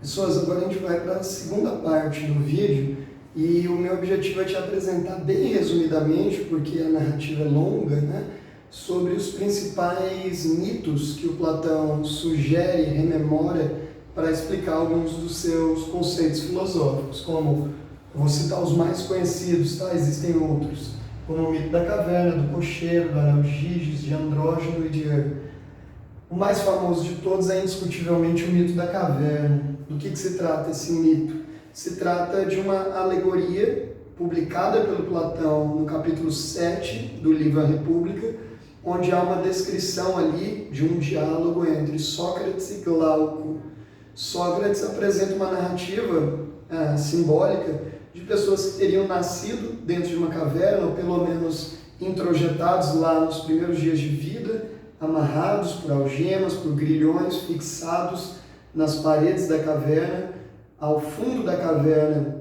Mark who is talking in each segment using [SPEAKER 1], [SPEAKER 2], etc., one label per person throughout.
[SPEAKER 1] Pessoas, agora a gente vai para a segunda parte do vídeo e o meu objetivo é te apresentar bem resumidamente, porque a narrativa é longa, né, sobre os principais mitos que o Platão sugere e rememora para explicar alguns dos seus conceitos filosóficos, como, vou citar os mais conhecidos, tá? Existem outros, como o mito da caverna, do cocheiro, do anel de Giges, de Andrógeno e de Hermes. O mais famoso de todos é indiscutivelmente o mito da caverna. Do que se trata esse mito? Se trata de uma alegoria publicada pelo Platão no capítulo 7 do livro A República, onde há uma descrição ali de um diálogo entre Sócrates e Glauco. Sócrates apresenta uma narrativa simbólica de pessoas que teriam nascido dentro de uma caverna, ou pelo menos introjetados lá nos primeiros dias de vida, amarrados por algemas, por grilhões fixados nas paredes da caverna. Ao fundo da caverna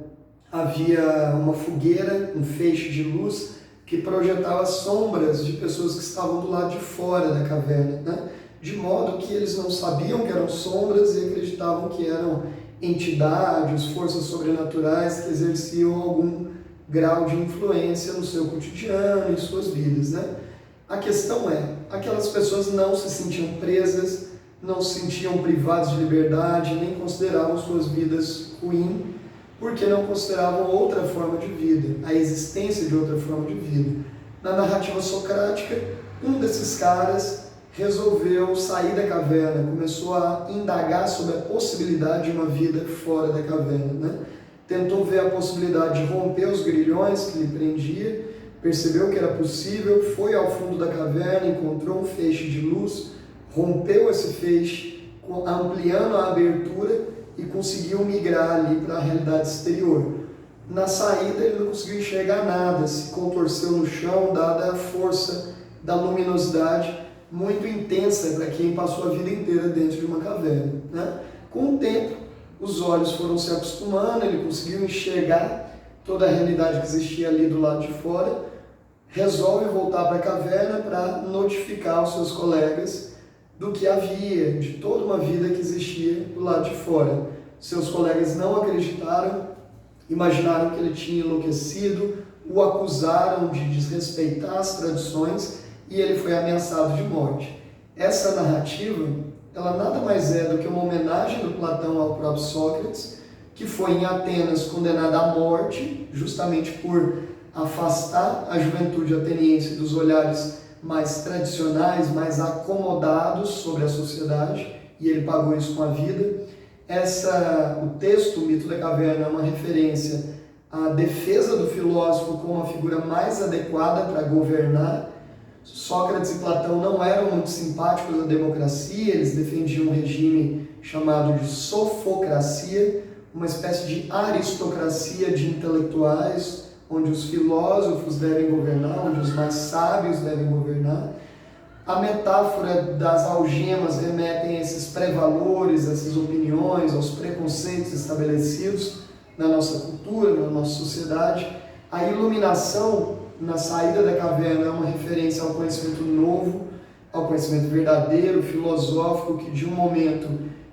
[SPEAKER 1] havia uma fogueira, um feixe de luz que projetava sombras de pessoas que estavam do lado de fora da caverna, né? De modo que eles não sabiam que eram sombras e acreditavam que eram entidades, forças sobrenaturais que exerciam algum grau de influência no seu cotidiano, em suas vidas, né? A questão é, aquelas pessoas não se sentiam presas, não se sentiam privadas de liberdade, nem consideravam suas vidas ruins, porque não consideravam outra forma de vida, a existência de outra forma de vida. Na narrativa socrática, um desses caras resolveu sair da caverna, começou a indagar sobre a possibilidade de uma vida fora da caverna, né? Tentou ver a possibilidade de romper os grilhões que lhe prendia, percebeu que era possível, foi ao fundo da caverna, encontrou um feixe de luz, rompeu esse feixe, ampliando a abertura e conseguiu migrar ali para a realidade exterior. Na saída ele não conseguiu enxergar nada, se contorceu no chão, dada a força da luminosidade muito intensa para quem passou a vida inteira dentro de uma caverna, né? Com o tempo, os olhos foram se acostumando, ele conseguiu enxergar toda a realidade que existia ali do lado de fora, resolve voltar para a caverna para notificar os seus colegas do que havia, de toda uma vida que existia do lado de fora. Seus colegas não acreditaram, imaginaram que ele tinha enlouquecido, o acusaram de desrespeitar as tradições e ele foi ameaçado de morte. Essa narrativa, ela nada mais é do que uma homenagem do Platão ao próprio Sócrates, que foi em Atenas condenado à morte, justamente por afastar a juventude ateniense dos olhares mais tradicionais, mais acomodados sobre a sociedade, e ele pagou isso com a vida. O texto, o mito da caverna, é uma referência à defesa do filósofo como a figura mais adequada para governar. Sócrates e Platão não eram muito simpáticos à democracia, eles defendiam um regime chamado de sofocracia, uma espécie de aristocracia de intelectuais, onde os filósofos devem governar, onde os mais sábios devem governar. A metáfora das algemas remete a esses pré-valores, essas opiniões, aos preconceitos estabelecidos na nossa cultura, na nossa sociedade. A iluminação na saída da caverna é uma referência ao conhecimento novo, ao conhecimento verdadeiro, filosófico, que de um momento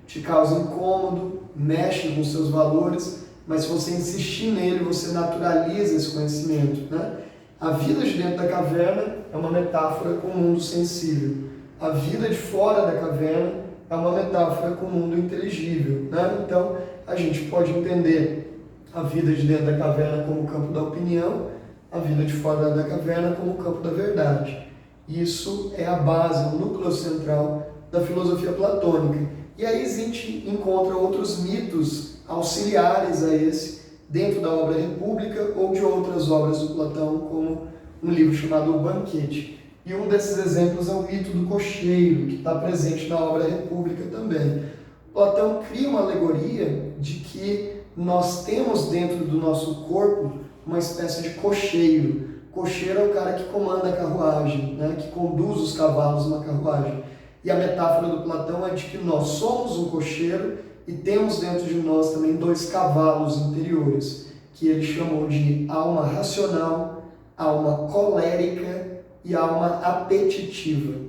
[SPEAKER 1] te causa incômodo, mexe com seus valores, mas se você insistir nele, você naturaliza esse conhecimento, né? A vida de dentro da caverna é uma metáfora com o mundo sensível. A vida de fora da caverna é uma metáfora com o mundo inteligível, né? Então, a gente pode entender a vida de dentro da caverna como o campo da opinião, a vida de fora da caverna como o campo da verdade. Isso é a base, o núcleo central da filosofia platônica. E aí a gente encontra outros mitos auxiliares a esse, dentro da obra República ou de outras obras do Platão, como um livro chamado O Banquete. E um desses exemplos é o mito do cocheiro, que está presente na obra República também. Platão cria uma alegoria de que nós temos dentro do nosso corpo uma espécie de cocheiro. Cocheiro é o cara que comanda a carruagem, né? Que conduz os cavalos na carruagem. E a metáfora do Platão é de que nós somos um cocheiro e temos dentro de nós também dois cavalos interiores, que ele chamou de alma racional, alma colérica e alma apetitiva.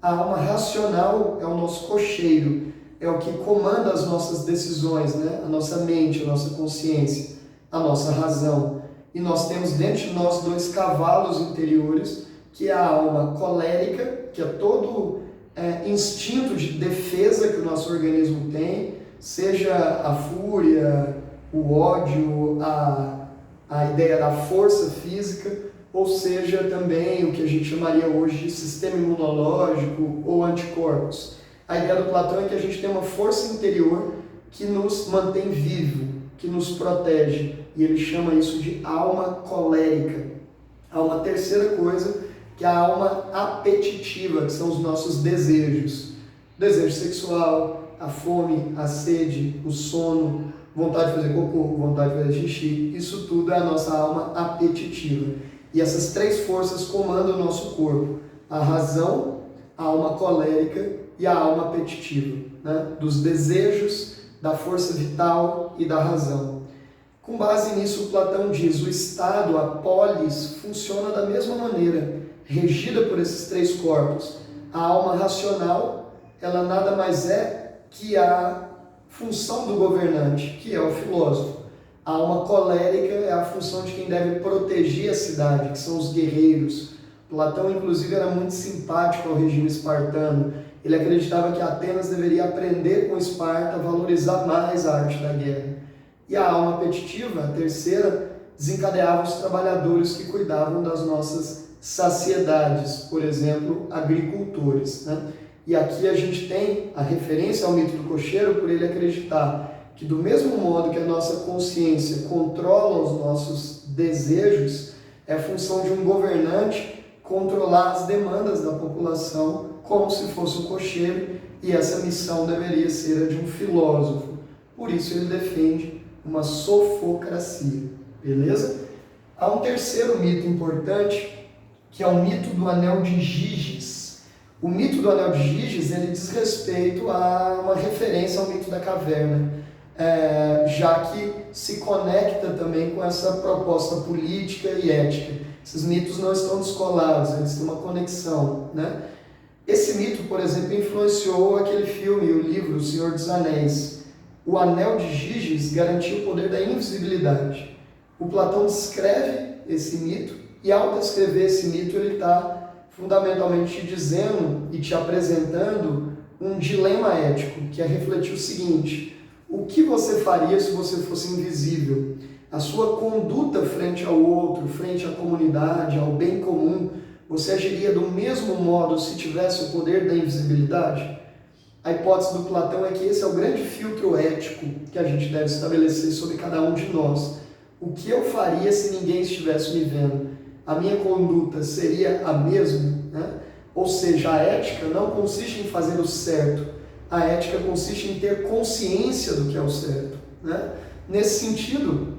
[SPEAKER 1] A alma racional é o nosso cocheiro, é o que comanda as nossas decisões, né? A nossa mente, a nossa consciência, a nossa razão. E nós temos dentro de nós dois cavalos interiores, que é a alma colérica, que é todo instinto de defesa que o nosso organismo tem, seja a fúria, o ódio, a ideia da força física, ou seja também o que a gente chamaria hoje de sistema imunológico ou anticorpos. A ideia do Platão é que a gente tem uma força interior que nos mantém vivo, que nos protege, e ele chama isso de alma colérica. Há uma terceira coisa, que é a alma apetitiva, que são os nossos desejos. Desejo sexual, a fome, a sede, o sono, vontade de fazer cocô, vontade de fazer xixi, isso tudo é a nossa alma apetitiva. E essas três forças comandam o nosso corpo: a razão, a alma colérica e a alma apetitiva, né? Dos desejos, da força vital e da razão. Com base nisso, Platão diz: o estado, a polis, funciona da mesma maneira, regida por esses três corpos. A alma racional, ela nada mais é que a função do governante, que é o filósofo. A alma colérica é a função de quem deve proteger a cidade, que são os guerreiros. Platão, inclusive, era muito simpático ao regime espartano. Ele acreditava que Atenas deveria aprender com Esparta a valorizar mais a arte da guerra. E a alma apetitiva, a terceira, desencadeava os trabalhadores que cuidavam das nossas saciedades, por exemplo, agricultores, né? E aqui a gente tem a referência ao mito do cocheiro por ele acreditar que do mesmo modo que a nossa consciência controla os nossos desejos, é função de um governante controlar as demandas da população como se fosse um cocheiro, e essa missão deveria ser a de um filósofo. Por isso ele defende uma sofocracia, beleza? Há um terceiro mito importante, que é o mito do Anel de Giges. O mito do Anel de Giges, ele diz respeito a uma referência ao mito da caverna, já que se conecta também com essa proposta política e ética. Esses mitos não estão descolados, eles têm uma conexão, né? Esse mito, por exemplo, influenciou aquele filme, o livro O Senhor dos Anéis. O Anel de Giges garantia o poder da invisibilidade. O Platão descreve esse mito, e ao descrever esse mito, ele está fundamentalmente te dizendo e te apresentando um dilema ético, que é refletir o seguinte: o que você faria se você fosse invisível? A sua conduta frente ao outro, frente à comunidade, ao bem comum, você agiria do mesmo modo se tivesse o poder da invisibilidade? A hipótese do Platão é que esse é o grande filtro ético que a gente deve estabelecer sobre cada um de nós. O que eu faria se ninguém estivesse me vendo? A minha conduta seria a mesma, né? Ou seja, a ética não consiste em fazer o certo, a ética consiste em ter consciência do que é o certo, né? Nesse sentido,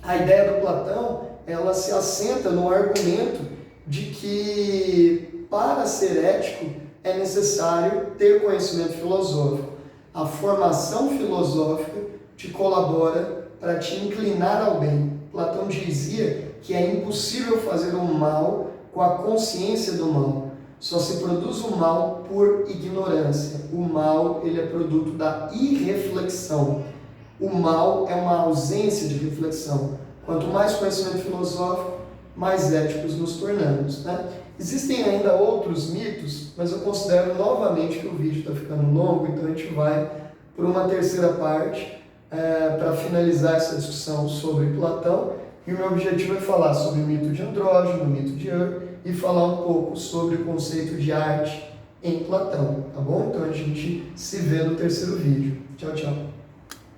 [SPEAKER 1] a ideia do Platão, ela se assenta no argumento de que para ser ético é necessário ter conhecimento filosófico. A formação filosófica te colabora para te inclinar ao bem. Platão dizia que é impossível fazer o mal com a consciência do mal. Só se produz o mal por ignorância. O mal, ele é produto da irreflexão. O mal é uma ausência de reflexão. Quanto mais conhecimento filosófico, mais éticos nos tornamos, né? Existem ainda outros mitos, mas eu considero novamente que o vídeo está ficando longo, então a gente vai para uma terceira parte para finalizar essa discussão sobre Platão. E o meu objetivo é falar sobre o mito de Andrógeno, o mito de Ur, e falar um pouco sobre o conceito de arte em Platão, tá bom? Então a gente se vê no terceiro vídeo. Tchau, tchau.